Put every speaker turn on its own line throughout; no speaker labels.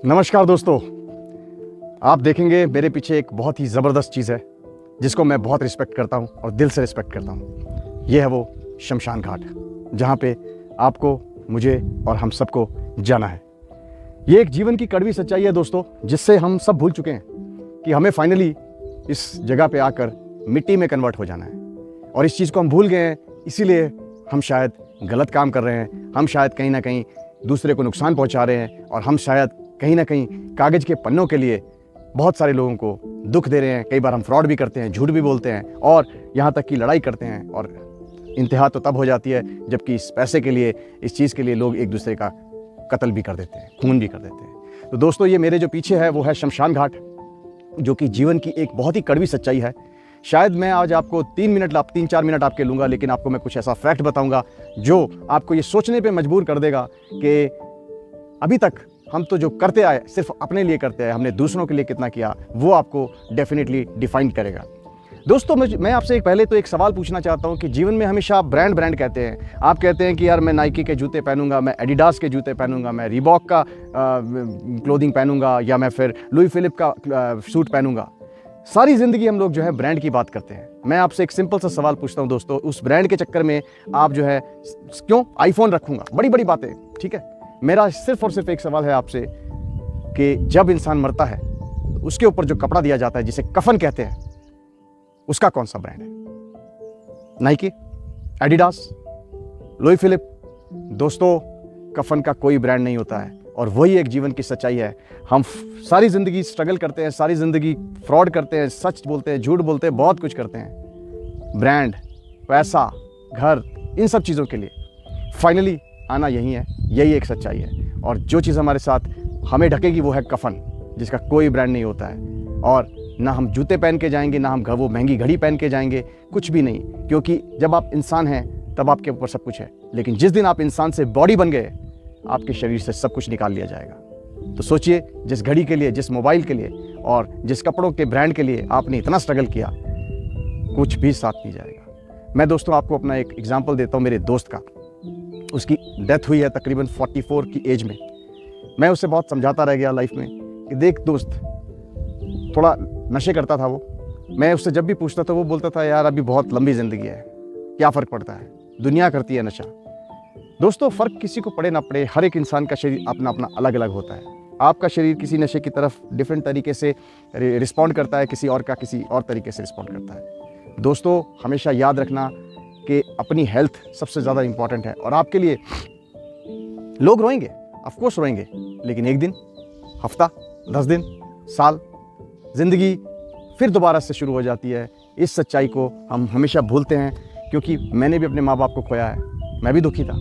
नमस्कार दोस्तों, आप देखेंगे मेरे पीछे एक बहुत ही ज़बरदस्त चीज़ है जिसको मैं बहुत रिस्पेक्ट करता हूँ और दिल से रिस्पेक्ट करता हूँ। ये है वो शमशान घाट, जहाँ पे आपको, मुझे और हम सबको जाना है। ये एक जीवन की कड़वी सच्चाई है दोस्तों, जिससे हम सब भूल चुके हैं कि हमें फाइनली इस जगह पे आकर मिट्टी में कन्वर्ट हो जाना है। और इस चीज़ को हम भूल गए हैं, इसीलिए हम शायद गलत काम कर रहे हैं, हम शायद कहीं ना कहीं दूसरे को नुकसान पहुँचा रहे हैं, और हम शायद कहीं ना कहीं कागज़ के पन्नों के लिए बहुत सारे लोगों को दुख दे रहे हैं। कई बार हम फ्रॉड भी करते हैं, झूठ भी बोलते हैं, और यहाँ तक कि लड़ाई करते हैं। और इंतहा तो तब हो जाती है जबकि इस पैसे के लिए, इस चीज़ के लिए लोग एक दूसरे का कत्ल भी कर देते हैं, खून भी कर देते हैं। तो दोस्तों, ये मेरे जो पीछे है वो है शमशान घाट, जो कि जीवन की एक बहुत ही कड़वी सच्चाई है। शायद मैं आज आपको 3-4 मिनट आपके लूँगा, लेकिन आपको मैं कुछ ऐसा फैक्ट बताऊँगा जो आपको ये सोचने पे मजबूर कर देगा कि अभी तक हम तो जो करते आए सिर्फ अपने लिए करते आए, हमने दूसरों के लिए कितना किया, वो आपको डेफिनेटली डिफाइन करेगा। दोस्तों, मैं आपसे पहले तो एक सवाल पूछना चाहता हूँ कि जीवन में हमेशा आप ब्रांड कहते हैं। आप कहते हैं कि यार मैं नाइकी के जूते पहनूंगा, मैं एडिडास के जूते पहनूंगा, मैं रीबॉक का क्लोथिंग पहनूंगा, या मैं फिर लुई फिलिप का सूट पहनूंगा। सारी ज़िंदगी हम लोग जो है ब्रांड की बात करते हैं। मैं आपसे एक सिंपल सा सवाल पूछता हूँ दोस्तों, उस ब्रांड के चक्कर में आप जो है क्यों आईफोन रखूँगा, बड़ी बड़ी बातें, ठीक है। मेरा सिर्फ और सिर्फ एक सवाल है आपसे कि जब इंसान मरता है उसके ऊपर जो कपड़ा दिया जाता है, जिसे कफन कहते हैं, उसका कौन सा ब्रांड है? Nike, Adidas, Louis Philippe? दोस्तों, कफन का कोई ब्रांड नहीं होता है, और वही एक जीवन की सच्चाई है। हम सारी ज़िंदगी स्ट्रगल करते हैं, सारी ज़िंदगी फ्रॉड करते हैं, सच बोलते हैं, झूठ बोलते हैं, बहुत कुछ करते हैं ब्रांड, पैसा, घर, इन सब चीज़ों के लिए। फाइनली आना यही है, यही एक सच्चाई है। और जो चीज़ हमारे साथ हमें ढकेगी वो है कफन, जिसका कोई ब्रांड नहीं होता है। और ना हम जूते पहन के जाएंगे, ना हम वो महंगी घड़ी पहन के जाएंगे, कुछ भी नहीं। क्योंकि जब आप इंसान हैं तब आपके ऊपर सब कुछ है, लेकिन जिस दिन आप इंसान से बॉडी बन गए, आपके शरीर से सब कुछ निकाल लिया जाएगा। तो सोचिए, जिस घड़ी के लिए, जिस मोबाइल के लिए और जिस कपड़ों के ब्रांड के लिए आपने इतना स्ट्रगल किया, कुछ भी साथ नहीं जाएगा। मैं दोस्तों आपको अपना एक एग्जाम्पल देता हूँ मेरे दोस्त का। उसकी डेथ हुई है तकरीबन 44 की एज में। मैं उससे बहुत समझाता रह गया लाइफ में कि देख दोस्त, थोड़ा नशे करता था वो। मैं उससे जब भी पूछता था वो बोलता था यार अभी बहुत लंबी ज़िंदगी है, क्या फ़र्क पड़ता है, दुनिया करती है नशा। दोस्तों, फ़र्क किसी को पड़े ना पड़े, हर एक इंसान का शरीर अपना अपना अलग अलग होता है। आपका शरीर किसी नशे की तरफ डिफरेंट तरीके से रिस्पॉन्ड करता है, किसी और का किसी और तरीके से रिस्पॉन्ड करता है। दोस्तों, हमेशा याद रखना कि अपनी हेल्थ सबसे ज़्यादा इंपॉर्टेंट है। और आपके लिए लोग रोएंगे, ऑफ कोर्स रोएंगे, लेकिन एक दिन, हफ्ता, 10 दिन, साल, ज़िंदगी फिर दोबारा से शुरू हो जाती है। इस सच्चाई को हम हमेशा भूलते हैं, क्योंकि मैंने भी अपने माँ बाप को खोया है, मैं भी दुखी था।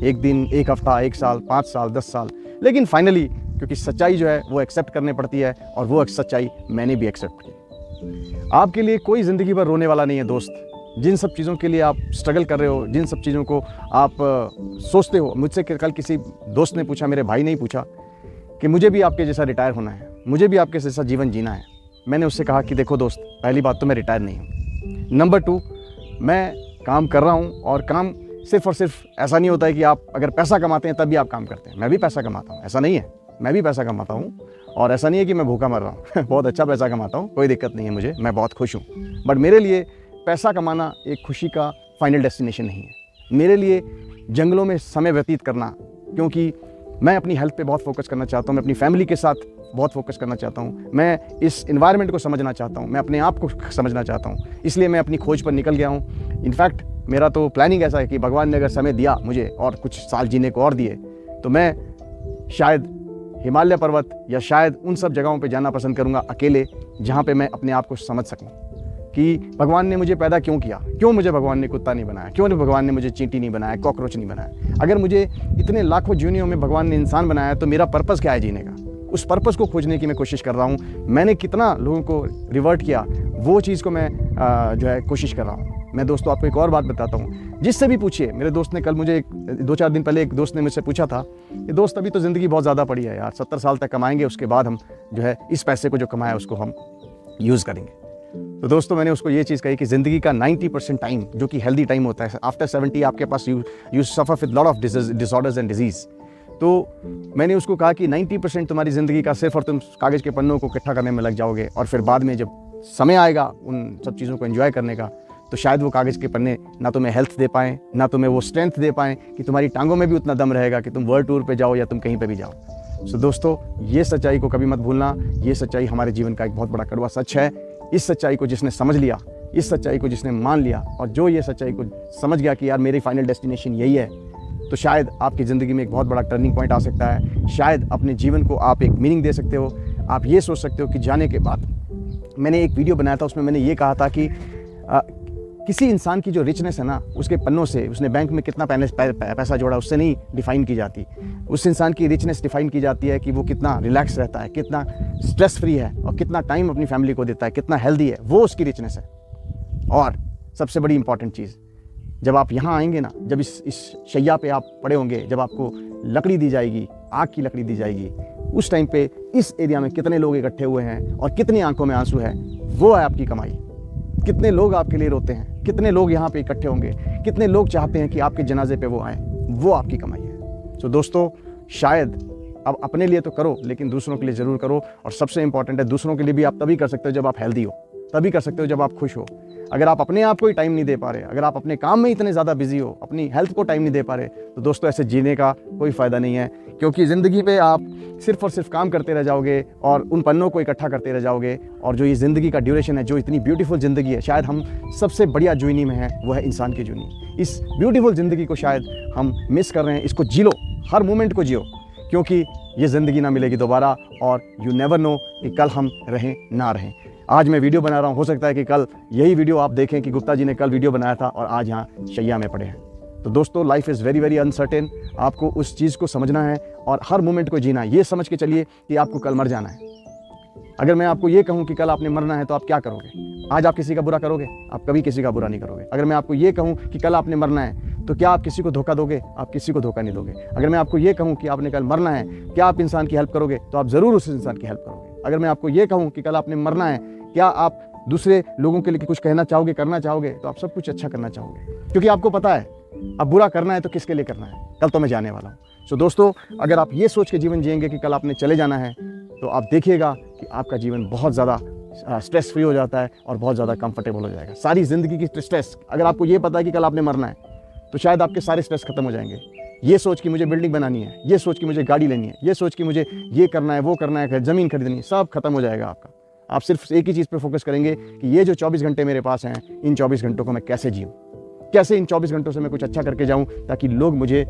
एक दिन, एक हफ्ता, 1 साल, 5 साल, 10 साल, लेकिन फाइनली क्योंकि सच्चाई जो है वो एक्सेप्ट करनी पड़ती है, और वो सच्चाई मैंने भी एक्सेप्ट की। आपके लिए कोई ज़िंदगी भर रोने वाला नहीं है दोस्त। जिन सब चीज़ों के लिए आप स्ट्रगल कर रहे हो, जिन सब चीज़ों को आप सोचते हो, मुझसे कल किसी दोस्त ने पूछा, मेरे भाई ने ही पूछा कि मुझे भी आपके जैसा रिटायर होना है, मुझे भी आपके जैसा जीवन जीना है। मैंने उससे कहा कि देखो दोस्त, पहली बात तो मैं रिटायर नहीं हूँ, नंबर 2 मैं काम कर रहा हूँ, और काम सिर्फ और सिर्फ ऐसा नहीं होता है कि आप अगर पैसा कमाते हैं तभी आप काम करते हैं। मैं भी पैसा कमाता हूँ, ऐसा नहीं है, मैं भी पैसा कमाता हूँ, और ऐसा नहीं है कि मैं भूखा मर रहा हूँ बहुत अच्छा पैसा कमाता हूँ, कोई दिक्कत नहीं है मुझे, मैं बहुत खुश हूँ। बट मेरे लिए पैसा कमाना एक खुशी का फाइनल डेस्टिनेशन नहीं है। मेरे लिए जंगलों में समय व्यतीत करना, क्योंकि मैं अपनी हेल्थ पे बहुत फोकस करना चाहता हूँ, मैं अपनी फैमिली के साथ बहुत फोकस करना चाहता हूँ, मैं इस एनवायरनमेंट को समझना चाहता हूँ, मैं अपने आप को समझना चाहता हूँ, इसलिए मैं अपनी खोज पर निकल गया हूँ। इनफैक्ट मेरा तो प्लानिंग ऐसा है कि भगवान ने अगर समय दिया मुझे और कुछ साल जीने को और दिए, तो मैं शायद हिमालय पर्वत या शायद उन सब जगहों पे जाना पसंद करूँगा अकेले, जहाँ पे मैं अपने आप को समझ सकूँ कि भगवान ने मुझे पैदा क्यों किया, क्यों मुझे भगवान ने कुत्ता नहीं बनाया, क्यों भगवान ने मुझे चींटी नहीं बनाया, कॉकरोच नहीं बनाया। अगर मुझे इतने लाखों जूनियों में भगवान ने इंसान बनाया, तो मेरा पर्पस क्या है जीने का? उस पर्पस को खोजने की मैं कोशिश कर रहा हूँ। मैंने कितना लोगों को रिवर्ट किया, वो चीज़ को मैं जो है कोशिश कर रहा हूँ। मैं दोस्तों आपको एक और बात बताता हूँ, जिससे भी पूछिए। मेरे दोस्त ने कल मुझे 2-4 दिन पहले एक दोस्त ने मुझसे पूछा था कि दोस्त अभी तो ज़िंदगी बहुत ज़्यादा पड़ी है यार, 70 साल तक कमाएंगे, उसके बाद हम जो है इस पैसे को जो कमाया उसको हम यूज़ करेंगे। तो दोस्तों, मैंने उसको ये चीज़ कही कि ज़िंदगी का 90% टाइम जो कि हेल्दी टाइम होता है, आफ्टर 70 आपके पास you suffer with lot of disorders and diseases. तो मैंने उसको कहा कि 90% तुम्हारी ज़िंदगी का सिर्फ और तुम कागज़ के पन्नों को इकट्ठा करने में लग जाओगे, और फिर बाद में जब समय आएगा उन सब चीज़ों को एंजॉय करने का, तो शायद वो कागज़ के पन्ने ना तुम्हें हेल्थ दे पाएँ, ना तुम्हें वो स्ट्रेंथ दे पाएँ कि तुम्हारी टांगों में भी उतना दम रहेगा कि तुम वर्ल्ड टूर पे जाओ या तुम कहीं पे भी जाओ। सो दोस्तों, ये सच्चाई को कभी मत भूलना। ये सच्चाई हमारे जीवन का एक बहुत बड़ा कड़वा सच है। इस सच्चाई को जिसने समझ लिया, इस सच्चाई को जिसने मान लिया, और जो ये सच्चाई को समझ गया कि यार मेरी फाइनल डेस्टिनेशन यही है, तो शायद आपकी ज़िंदगी में एक बहुत बड़ा टर्निंग पॉइंट आ सकता है। शायद अपने जीवन को आप एक मीनिंग दे सकते हो। आप ये सोच सकते हो कि जाने के बाद, मैंने एक वीडियो बनाया था, उसमें मैंने ये कहा था कि किसी इंसान की जो रिचनेस है ना, उसके पन्नों से, उसने बैंक में कितना पैसा जोड़ा, उससे नहीं डिफ़ाइन की जाती। उस इंसान की रिचनेस डिफ़ाइन की जाती है कि वो कितना रिलैक्स रहता है, कितना स्ट्रेस फ्री है, और कितना टाइम अपनी फैमिली को देता है, कितना हेल्दी है, वो उसकी रिचनेस है। और सबसे बड़ी इंपॉर्टेंट चीज़, जब आप यहाँ आएंगे ना, जब इस शैया पे आप पड़े होंगे, जब आपको लकड़ी दी जाएगी, आग की लकड़ी दी जाएगी, उस टाइम पे इस एरिया में कितने लोग इकट्ठे हुए हैं और कितनी आंखों में आंसू है, वो है आपकी कमाई। कितने लोग आपके लिए रोते हैं, कितने लोग यहाँ पे इकट्ठे होंगे, कितने लोग चाहते हैं कि आपके जनाजे पे वो आए, वो आपकी कमाई है। तो दोस्तों, शायद अब अपने लिए तो करो, लेकिन दूसरों के लिए ज़रूर करो। और सबसे इंपॉर्टेंट है, दूसरों के लिए भी आप तभी कर सकते हो जब आप हेल्दी हो, तभी कर सकते हो जब आप खुश हो। अगर आप अपने आप को ही टाइम नहीं दे पा रहे, अगर आप अपने काम में इतने ज़्यादा बिजी हो, अपनी हेल्थ को टाइम नहीं दे पा रहे, तो दोस्तों ऐसे जीने का कोई फ़ायदा नहीं है। क्योंकि ज़िंदगी पे आप सिर्फ और सिर्फ काम करते रह जाओगे और उन पन्नों को इकट्ठा करते रह जाओगे। और जो ये ज़िंदगी का ड्यूरेशन है, जो इतनी ब्यूटीफुल ज़िंदगी है, शायद हम सबसे बढ़िया जूनी में है, वो है इंसान की जूनी। इस ब्यूटीफुल ज़िंदगी को शायद हम मिस कर रहे हैं। इसको जी लो, हर मोमेंट को जियो, क्योंकि ये ज़िंदगी ना मिलेगी दोबारा, और यू नेवर नो कि कल हम रहें ना रहें। आज मैं वीडियो बना रहा हूँ, हो सकता है कि कल यही वीडियो आप देखें कि गुप्ता जी ने कल वीडियो बनाया था और आज यहाँ शैया में पड़े हैं। तो दोस्तों, life is very very uncertain. आपको उस चीज़ को समझना है और हर मोमेंट को जीना है। ये समझ के चलिए कि आपको कल मर जाना है। अगर मैं आपको ये कहूँ कि कल आपने मरना है, तो आप क्या करोगे? आज आप किसी का बुरा करोगे? आप कभी किसी का बुरा नहीं करोगे। अगर मैं आपको ये कहूँ कि कल आपने मरना है, तो क्या आप किसी को धोखा दोगे? आप किसी को धोखा नहीं दोगे। अगर मैं आपको ये कहूँ कि आपने कल मरना है, क्या आप इंसान की हेल्प करोगे? तो आप ज़रूर उस इंसान की हेल्प करोगे। अगर मैं आपको ये कहूँ कि कल आपने मरना है, क्या आप दूसरे लोगों के लिए कुछ कहना चाहोगे, करना चाहोगे? तो आप सब कुछ अच्छा करना चाहोगे, क्योंकि आपको पता है अब बुरा करना है तो किसके लिए करना है, कल तो मैं जाने वाला हूँ। सो दोस्तों, अगर आप ये सोच के जीवन जिएंगे कि कल आपने चले जाना है, तो आप देखिएगा कि आपका जीवन बहुत ज़्यादा स्ट्रेस फ्री हो जाता है और बहुत ज़्यादा कंफर्टेबल हो जाएगा। सारी ज़िंदगी की स्ट्रेस, अगर आपको ये पता है कि कल आपने मरना है, तो शायद आपके सारे स्ट्रेस खत्म हो जाएंगे। ये सोच कि मुझे बिल्डिंग बनानी है, ये सोच कि मुझे गाड़ी लेनी है, ये सोच कि मुझे ये करना है, वो करना है, ज़मीन खरीदनी है, सब खत्म हो जाएगा आपका। आप सिर्फ एक ही चीज़ पे फोकस करेंगे कि ये जो 24 घंटे मेरे पास हैं, इन 24 घंटों को मैं कैसे जीऊँ, कैसे इन 24 घंटों से मैं कुछ अच्छा करके जाऊँ, ताकि लोग मुझे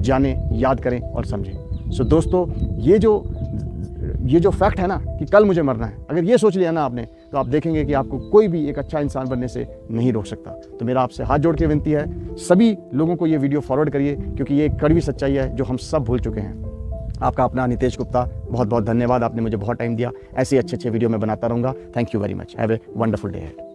जाने, याद करें और समझें। सो दोस्तों, ये जो फैक्ट है ना कि कल मुझे मरना है, अगर ये सोच लिया ना आपने, तो आप देखेंगे कि आपको कोई भी एक अच्छा इंसान बनने से नहीं रोक सकता। तो मेरा आपसे हाथ जोड़ के विनती है, सभी लोगों को ये वीडियो फॉरवर्ड करिए, क्योंकि ये एक कड़वी सच्चाई है जो हम सब भूल चुके हैं। आपका अपना नितेश गुप्ता, बहुत बहुत धन्यवाद। आपने मुझे बहुत टाइम दिया। ऐसे अच्छे वीडियो मैं बनाता रहूँगा। Thank you very much. Have a wonderful day ahead.